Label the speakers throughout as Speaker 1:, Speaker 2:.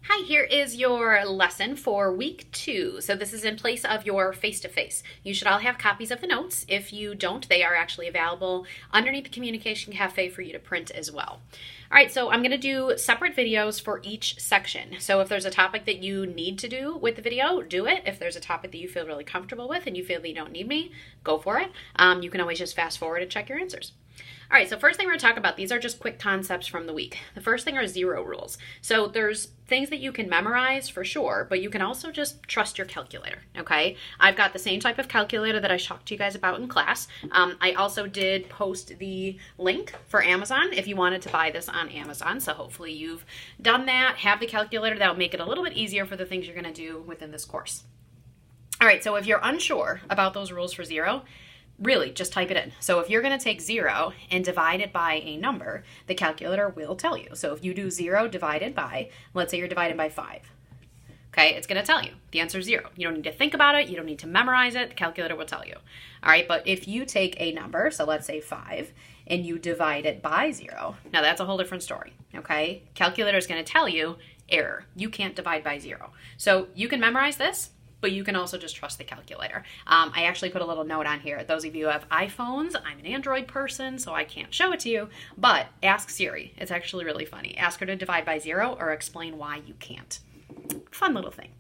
Speaker 1: Hi, here is your lesson for week 2. So this is in place of your face-to-face. You should all have copies of the notes. If you don't, they are actually available underneath the Communication Cafe for you to print as well. All right, so I'm going to do separate videos for each section. So if there's a topic that you need to do with the video, do it. If there's a topic that you feel really comfortable with and you feel that you don't need me, go for it. You can always just fast forward and check your answers. All right, so first thing we're going to talk about, these are just quick concepts from the week. The first thing are zero rules. So there's things that you can memorize for sure, but you can also just trust your calculator, okay? I've got the same type of calculator that I talked to you guys about in class. I also did post the link for Amazon if you wanted to buy this on Amazon, so hopefully you've done that, have the calculator. That'll make it a little bit easier for the things you're going to do within this course. All right, so if you're unsure about those rules for zero, really, just type it in. So if you're going to take 0 and divide it by a number, the calculator will tell you. So if you do 0 divided by, let's say you're divided by 5, okay, it's going to tell you. The answer is 0. You don't need to think about it. You don't need to memorize it. The calculator will tell you. All right, but if you take a number, so let's say 5, and you divide it by 0, now that's a whole different story, okay? Calculator is going to tell you, error. You can't divide by 0. So you can memorize this, but you can also just trust the calculator. I actually put a little note on here. Those of you who have iPhones, I'm an Android person, so I can't show it to you, but ask Siri. It's actually really funny. Ask her to divide by 0 or explain why you can't. Fun little thing.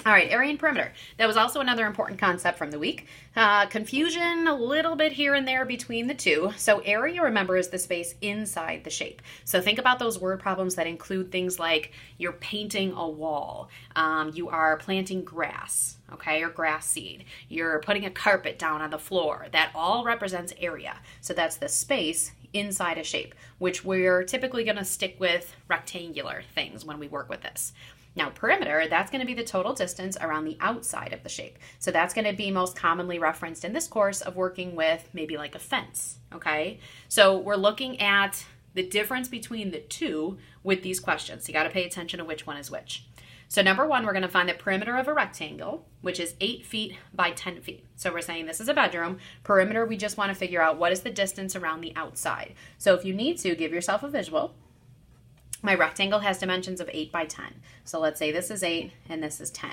Speaker 1: All right, area and perimeter. That was also another important concept from the week. Confusion a little bit here and there between the two. So area, remember, is the space inside the shape. So think about those word problems that include things like you're painting a wall, you are planting grass, okay, or grass seed. You're putting a carpet down on the floor. That all represents area. So that's the space inside a shape, which we're typically going to stick with rectangular things when we work with this. Now, perimeter, that's going to be the total distance around the outside of the shape. So that's going to be most commonly referenced in this course of working with maybe like a fence, okay? So we're looking at the difference between the two with these questions. You got to pay attention to which one is which. So number one, we're going to find the perimeter of a rectangle, which is 8 feet by 10 feet. So we're saying this is a bedroom. Perimeter, we just want to figure out what is the distance around the outside. So if you need to, give yourself a visual. My rectangle has dimensions of 8 by 10. So let's say this is 8 and this is 10.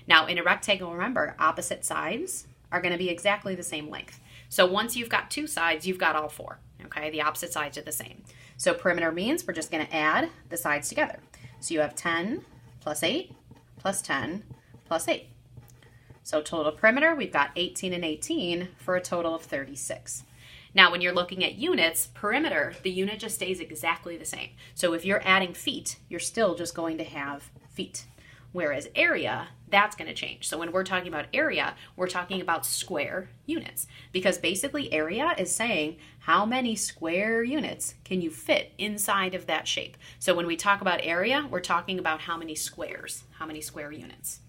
Speaker 1: Now in a rectangle, remember, opposite sides are going to be exactly the same length. So once you've got two sides, you've got all four. Okay, the opposite sides are the same. So perimeter means we're just going to add the sides together. So you have 10 plus 8 plus 10 plus 8. So total perimeter, we've got 18 and 18 for a total of 36. Now, when you're looking at units, perimeter, the unit just stays exactly the same. So if you're adding feet, you're still just going to have feet. Whereas area, that's going to change. So when we're talking about area, we're talking about square units. Because basically area is saying how many square units can you fit inside of that shape. So when we talk about area, we're talking about how many squares, how many square units.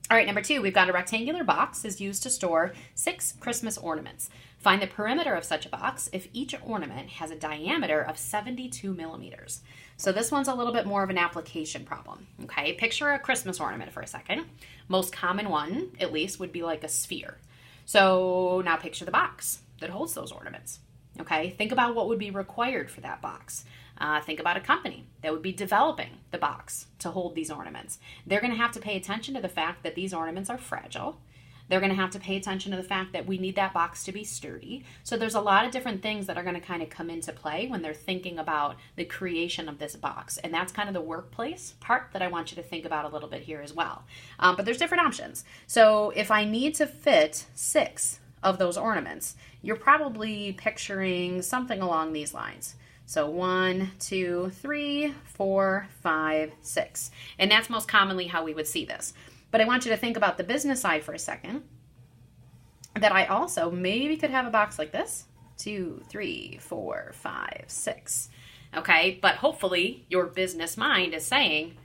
Speaker 1: All right, number 2, we've got a rectangular box is used to store 6 Christmas ornaments. Find the perimeter of such a box if each ornament has a diameter of 72 millimeters. So this one's a little bit more of an application problem, okay? Picture a Christmas ornament for a second. Most common one, at least, would be like a sphere. So now picture the box that holds those ornaments, okay? Think about what would be required for that box. Think about a company that would be developing the box to hold these ornaments. They're going to have to pay attention to the fact that these ornaments are fragile. They're going to have to pay attention to the fact that we need that box to be sturdy. So there's a lot of different things that are going to kind of come into play when they're thinking about the creation of this box. And that's kind of the workplace part that I want you to think about a little bit here as well. But there's different options. So if I need to fit 6 of those ornaments, you're probably picturing something along these lines. So 1, 2, 3, 4, 5, 6. And that's most commonly how we would see this. But I want you to think about the business side for a second, that I also maybe could have a box like this. 2, 3, 4, 5, 6. Okay, but hopefully your business mind is saying,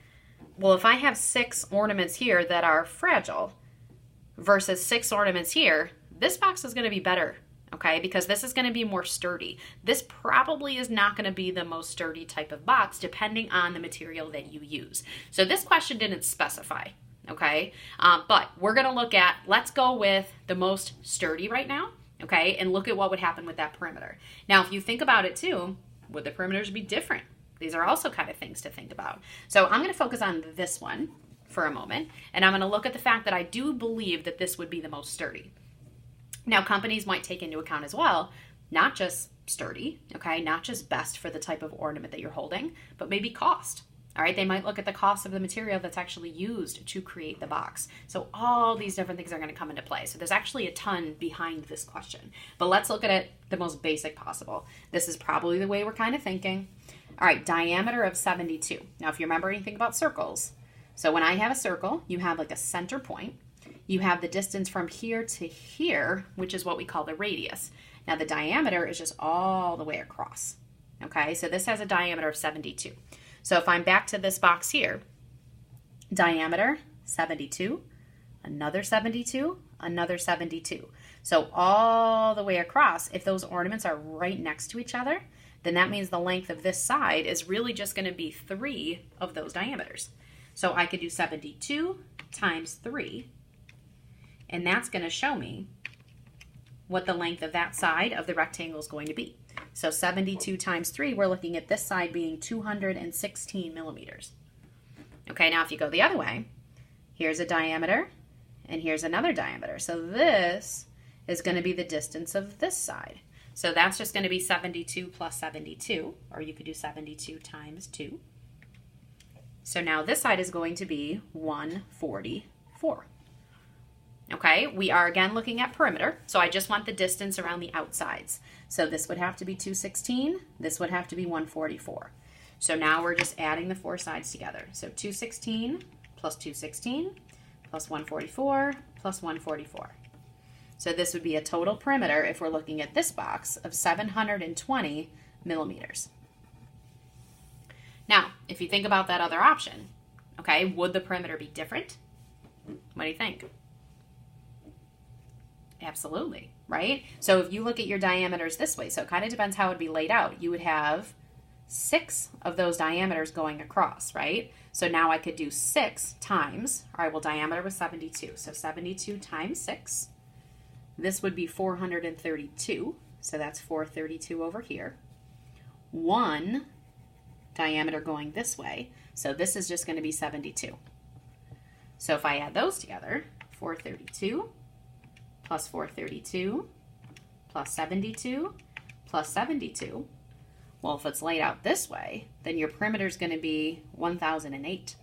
Speaker 1: well, if I have 6 ornaments here that are fragile versus 6 ornaments here, this box is going to be better. Okay, because this is going to be more sturdy. This probably is not going to be the most sturdy type of box depending on the material that you use. So this question didn't specify, okay? But we're going to look at, let's go with the most sturdy right now, okay? And look at what would happen with that perimeter. Now, if you think about it too, would the perimeters be different These are also kind of things to think about. So I'm going to focus on this one for a moment, and I'm going to look at the fact that I do believe that this would be the most sturdy. Now, companies might take into account as well, not just sturdy, okay, not just best for the type of ornament that you're holding, but maybe cost. All right, they might look at the cost of the material that's actually used to create the box. So all these different things are going to come into play. So there's actually a ton behind this question. But let's look at it the most basic possible. This is probably the way we're kind of thinking. All right, diameter of 72. Now, if you remember anything about circles, so when I have a circle, you have like a center point. You have the distance from here to here, which is what we call the radius. Now, the diameter is just all the way across. Okay, so this has a diameter of 72. So if I'm back to this box here, diameter 72, another 72, another 72. So all the way across, if those ornaments are right next to each other, then that means the length of this side is really just going to be 3 of those diameters. So I could do 72 times 3, and that's going to show me what the length of that side of the rectangle is going to be. So 72 times 3, we're looking at this side being 216 millimeters. Okay, now if you go the other way, here's a diameter, and here's another diameter. So this is going to be the distance of this side. So that's just going to be 72 plus 72, or you could do 72 times 2. So now this side is going to be 144. Okay, we are again looking at perimeter, so I just want the distance around the outsides. So this would have to be 216, this would have to be 144. So now we're just adding the 4 sides together. So 216 plus 216 plus 144 plus 144. So this would be a total perimeter, if we're looking at this box, of 720 millimeters. Now, if you think about that other option, okay, would the perimeter be different? What do you think? Absolutely, right? So if you look at your diameters this way, so it kind of depends how it would be laid out. You would have 6 of those diameters going across, right? So now I could do 6 times, all right, well, diameter was 72. So 72 times 6. This would be 432. So that's 432 over here. 1 diameter going this way. So this is just going to be 72. So if I add those together, 432 plus 432 plus 72 plus 72. Well, if it's laid out this way, then your perimeter is going to be 1008.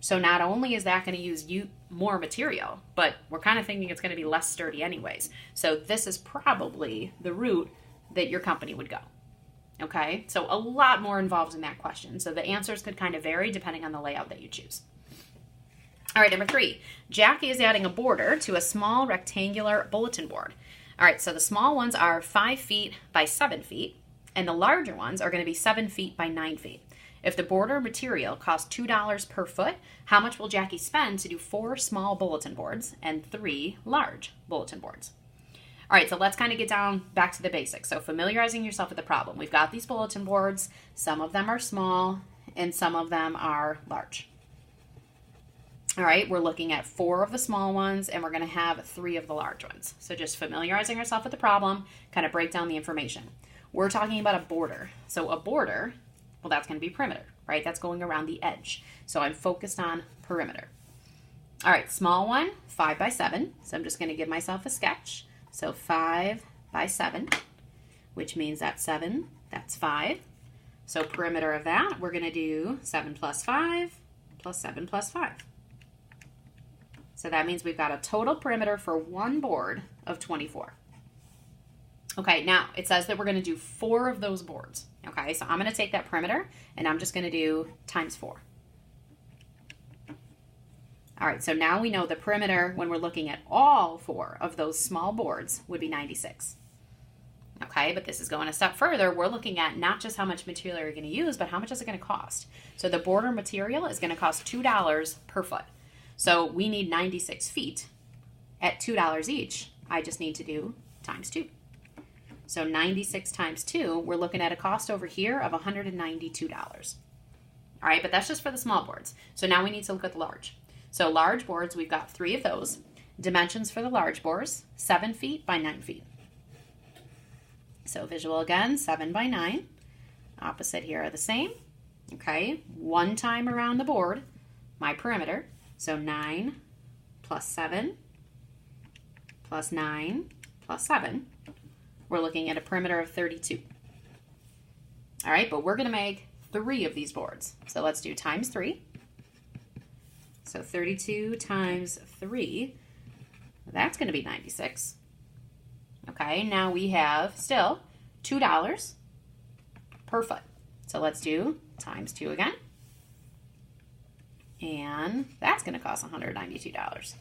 Speaker 1: So not only is that going to use more material, but we're kind of thinking it's going to be less sturdy anyways. So this is probably the route that your company would go. Okay, so a lot more involved in that question. So the answers could kind of vary depending on the layout that you choose. All right, number 3, Jackie is adding a border to a small rectangular bulletin board. All right, so the small ones are 5 feet by 7 feet, and the larger ones are going to be 7 feet by 9 feet. If the border material costs $2 per foot, how much will Jackie spend to do 4 small bulletin boards and 3 large bulletin boards? All right, so let's kind of get down back to the basics. So familiarizing yourself with the problem. We've got these bulletin boards. Some of them are small, and some of them are large. All right, we're looking at 4 of the small ones, and we're going to have 3 of the large ones. So just familiarizing ourselves with the problem, kind of break down the information. We're talking about a border. So a border, well, that's going to be perimeter, right? That's going around the edge. So I'm focused on perimeter. All right, small one, 5 by 7. So I'm just going to give myself a sketch. So 5 by 7, which means that's 7, that's 5. So perimeter of that, we're going to do 7 plus 5 plus 7 plus 5. So that means we've got a total perimeter for one board of 24. Okay, now it says that we're going to do 4 of those boards. Okay, so I'm going to take that perimeter and I'm just going to do times 4. All right, so now we know the perimeter when we're looking at all 4 of those small boards would be 96. Okay, but this is going a step further. We're looking at not just how much material you're going to use, but how much is it going to cost. So the border material is going to cost $2 per foot. So we need 96 feet at $2 each. I just need to do times 2. So 96 times 2, we're looking at a cost over here of $192. All right, but that's just for the small boards. So now we need to look at the large. So large boards, we've got 3 of those. Dimensions for the large boards, 7 feet by 9 feet. So visual again, 7 by 9. Opposite here are the same. Okay, one time around the board, my perimeter. So 9 plus 7 plus 9 plus 7. We're looking at a perimeter of 32. All right, but we're going to make 3 of these boards. So let's do times 3. So 32 times 3, that's going to be 96. Okay, now we have still $2 per foot. So let's do times 2 again. And that's going to cost $192.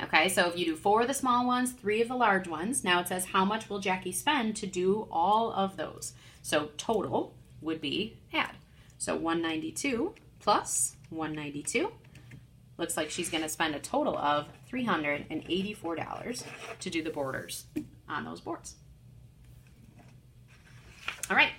Speaker 1: Okay, so if you do 4 of the small ones, 3 of the large ones, now it says how much will Jackie spend to do all of those? So total would be add. So 192 plus 192. Looks like she's going to spend a total of $384 to do the borders on those boards. All right,